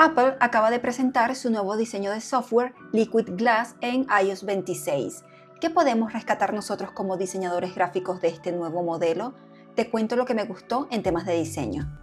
Apple acaba de presentar su nuevo diseño de software Liquid Glass en iOS 26. ¿Qué podemos rescatar nosotros como diseñadores gráficos de este nuevo modelo? Te cuento lo que me gustó en temas de diseño.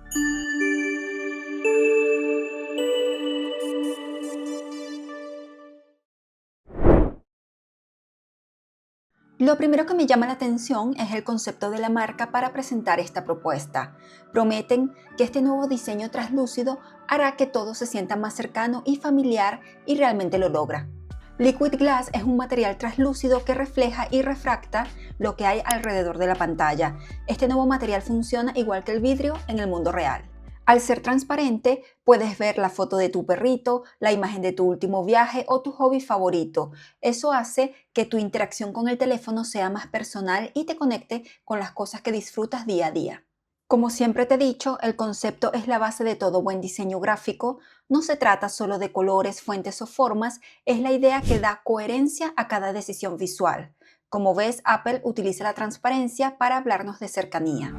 Lo primero que me llama la atención es el concepto de la marca para presentar esta propuesta. Prometen que este nuevo diseño translúcido hará que todo se sienta más cercano y familiar, y realmente lo logra. Liquid Glass es un material translúcido que refleja y refracta lo que hay alrededor de la pantalla. Este nuevo material funciona igual que el vidrio en el mundo real. Al ser transparente, puedes ver la foto de tu perrito, la imagen de tu último viaje o tu hobby favorito. Eso hace que tu interacción con el teléfono sea más personal y te conecte con las cosas que disfrutas día a día. Como siempre te he dicho, el concepto es la base de todo buen diseño gráfico. No se trata solo de colores, fuentes o formas, es la idea que da coherencia a cada decisión visual. Como ves, Apple utiliza la transparencia para hablarnos de cercanía.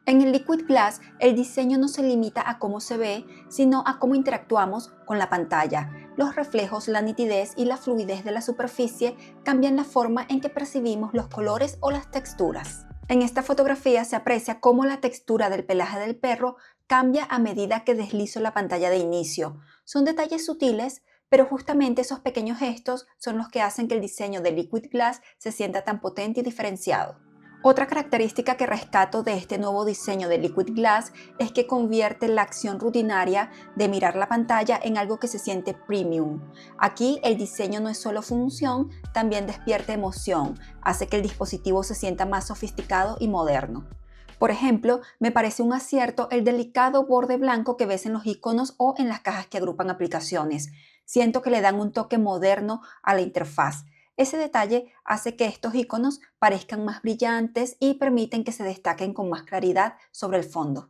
En el Liquid Glass, el diseño no se limita a cómo se ve, sino a cómo interactuamos con la pantalla. Los reflejos, la nitidez y la fluidez de la superficie cambian la forma en que percibimos los colores o las texturas. En esta fotografía se aprecia cómo la textura del pelaje del perro cambia a medida que deslizo la pantalla de inicio. Son detalles sutiles, pero justamente esos pequeños gestos son los que hacen que el diseño de Liquid Glass se sienta tan potente y diferenciado. Otra característica que rescato de este nuevo diseño de Liquid Glass es que convierte la acción rutinaria de mirar la pantalla en algo que se siente premium. Aquí el diseño no es solo función, también despierta emoción, hace que el dispositivo se sienta más sofisticado y moderno. Por ejemplo, me parece un acierto el delicado borde blanco que ves en los iconos o en las cajas que agrupan aplicaciones. Siento que le dan un toque moderno a la interfaz. Ese detalle hace que estos iconos parezcan más brillantes y permiten que se destaquen con más claridad sobre el fondo.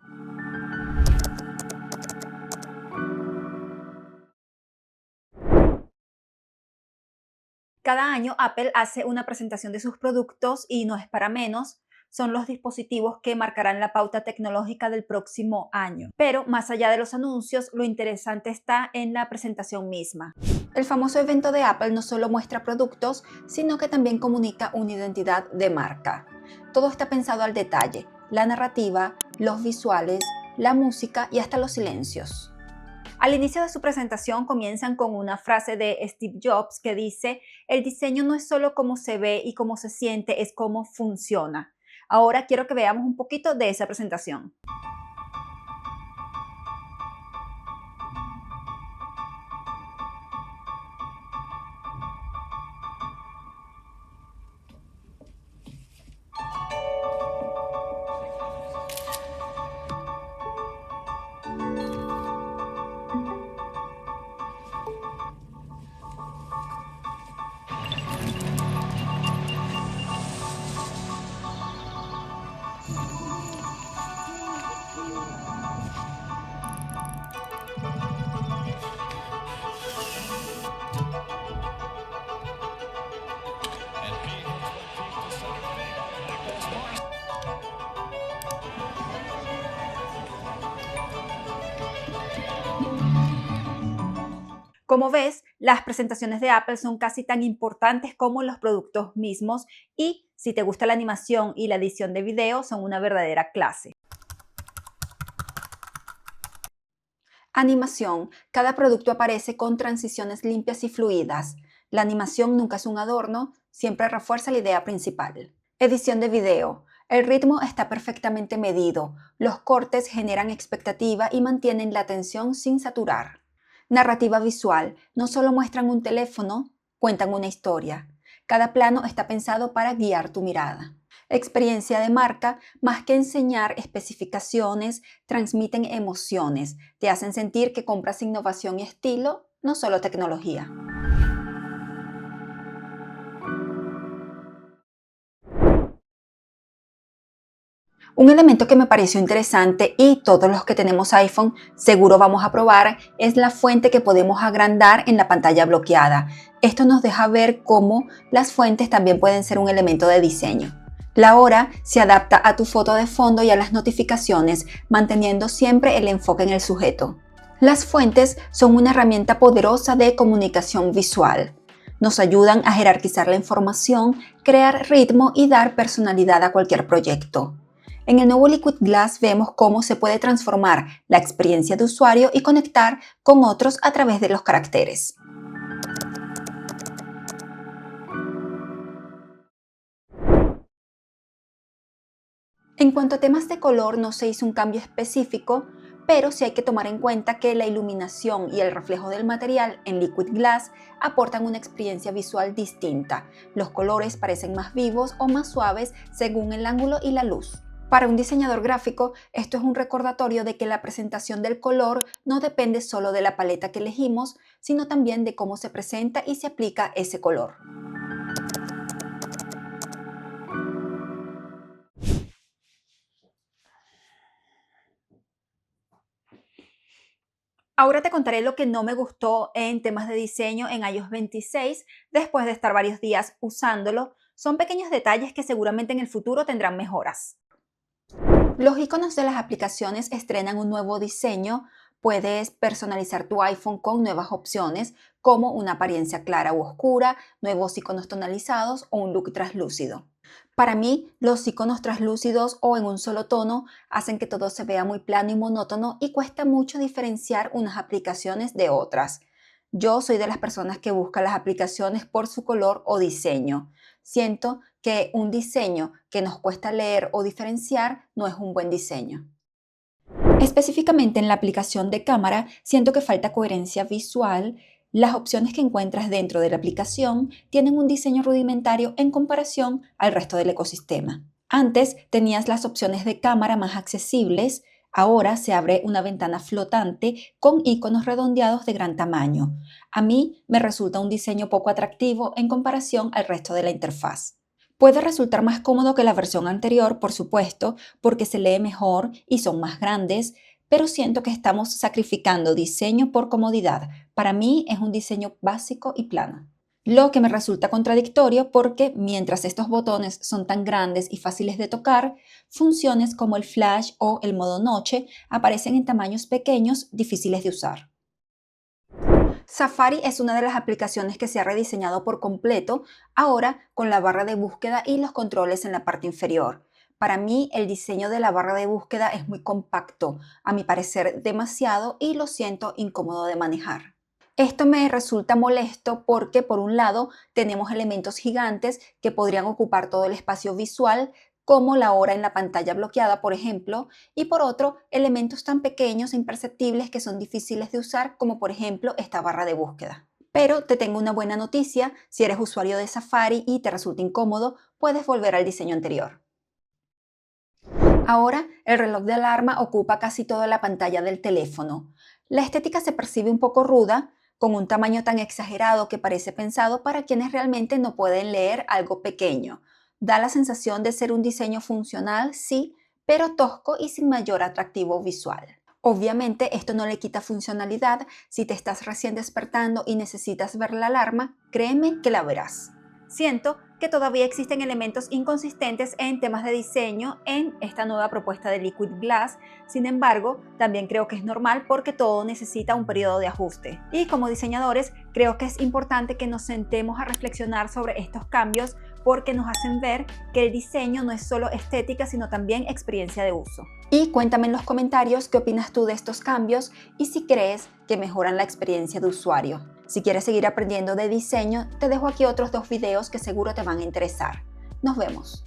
Cada año Apple hace una presentación de sus productos y no es para menos. Son los dispositivos que marcarán la pauta tecnológica del próximo año. Pero más allá de los anuncios, lo interesante está en la presentación misma. El famoso evento de Apple no solo muestra productos, sino que también comunica una identidad de marca. Todo está pensado al detalle: la narrativa, los visuales, la música y hasta los silencios. Al inicio de su presentación comienzan con una frase de Steve Jobs que dice: "El diseño no es solo cómo se ve y cómo se siente, es cómo funciona". Ahora quiero que veamos un poquito de esa presentación. Como ves, las presentaciones de Apple son casi tan importantes como los productos mismos, y si te gusta la animación y la edición de video, son una verdadera clase. Animación. Cada producto aparece con transiciones limpias y fluidas. La animación nunca es un adorno, siempre refuerza la idea principal. Edición de video. El ritmo está perfectamente medido. Los cortes generan expectativa y mantienen la atención sin saturar. Narrativa visual. No solo muestran un teléfono, cuentan una historia. Cada plano está pensado para guiar tu mirada. Experiencia de marca. Más que enseñar especificaciones, transmiten emociones. Te hacen sentir que compras innovación y estilo, no solo tecnología. Un elemento que me pareció interesante, y todos los que tenemos iPhone seguro vamos a probar, es la fuente que podemos agrandar en la pantalla bloqueada. Esto nos deja ver cómo las fuentes también pueden ser un elemento de diseño. La hora se adapta a tu foto de fondo y a las notificaciones, manteniendo siempre el enfoque en el sujeto. Las fuentes son una herramienta poderosa de comunicación visual. Nos ayudan a jerarquizar la información, crear ritmo y dar personalidad a cualquier proyecto. En el nuevo Liquid Glass vemos cómo se puede transformar la experiencia de usuario y conectar con otros a través de los caracteres. En cuanto a temas de color, no se hizo un cambio específico, pero sí hay que tomar en cuenta que la iluminación y el reflejo del material en Liquid Glass aportan una experiencia visual distinta. Los colores parecen más vivos o más suaves según el ángulo y la luz. Para un diseñador gráfico, esto es un recordatorio de que la presentación del color no depende solo de la paleta que elegimos, sino también de cómo se presenta y se aplica ese color. Ahora te contaré lo que no me gustó en temas de diseño en iOS 26 después de estar varios días usándolo. Son pequeños detalles que seguramente en el futuro tendrán mejoras. Los iconos de las aplicaciones estrenan un nuevo diseño. Puedes personalizar tu iPhone con nuevas opciones como una apariencia clara u oscura, nuevos iconos tonalizados o un look translúcido. Para mí, los iconos translúcidos o en un solo tono hacen que todo se vea muy plano y monótono y cuesta mucho diferenciar unas aplicaciones de otras. Yo soy de las personas que busca las aplicaciones por su color o diseño. Siento que un diseño que nos cuesta leer o diferenciar no es un buen diseño. Específicamente en la aplicación de cámara, siento que falta coherencia visual. Las opciones que encuentras dentro de la aplicación tienen un diseño rudimentario en comparación al resto del ecosistema. Antes tenías las opciones de cámara más accesibles, ahora se abre una ventana flotante con iconos redondeados de gran tamaño. A mí me resulta un diseño poco atractivo en comparación al resto de la interfaz. Puede resultar más cómodo que la versión anterior, por supuesto, porque se lee mejor y son más grandes, pero siento que estamos sacrificando diseño por comodidad. Para mí es un diseño básico y plano. Lo que me resulta contradictorio porque mientras estos botones son tan grandes y fáciles de tocar, funciones como el flash o el modo noche aparecen en tamaños pequeños difíciles de usar. Safari es una de las aplicaciones que se ha rediseñado por completo, ahora con la barra de búsqueda y los controles en la parte inferior. Para mí, el diseño de la barra de búsqueda es muy compacto, a mi parecer demasiado, y lo siento incómodo de manejar. Esto me resulta molesto porque, por un lado, tenemos elementos gigantes que podrían ocupar todo el espacio visual, como la hora en la pantalla bloqueada, por ejemplo, y por otro, elementos tan pequeños e imperceptibles que son difíciles de usar, como por ejemplo esta barra de búsqueda. Pero te tengo una buena noticia: si eres usuario de Safari y te resulta incómodo, puedes volver al diseño anterior. Ahora, el reloj de alarma ocupa casi toda la pantalla del teléfono. La estética se percibe un poco ruda, con un tamaño tan exagerado que parece pensado para quienes realmente no pueden leer algo pequeño. Da la sensación de ser un diseño funcional, sí, pero tosco y sin mayor atractivo visual. Obviamente, esto no le quita funcionalidad. Si te estás recién despertando y necesitas ver la alarma, créeme que la verás. Siento que todavía existen elementos inconsistentes en temas de diseño en esta nueva propuesta de Liquid Glass. Sin embargo, también creo que es normal porque todo necesita un periodo de ajuste. Y como diseñadores, creo que es importante que nos sentemos a reflexionar sobre estos cambios porque nos hacen ver que el diseño no es solo estética, sino también experiencia de uso. Y cuéntame en los comentarios qué opinas tú de estos cambios y si crees que mejoran la experiencia de usuario. Si quieres seguir aprendiendo de diseño, te dejo aquí otros 2 videos que seguro te van a interesar. Nos vemos.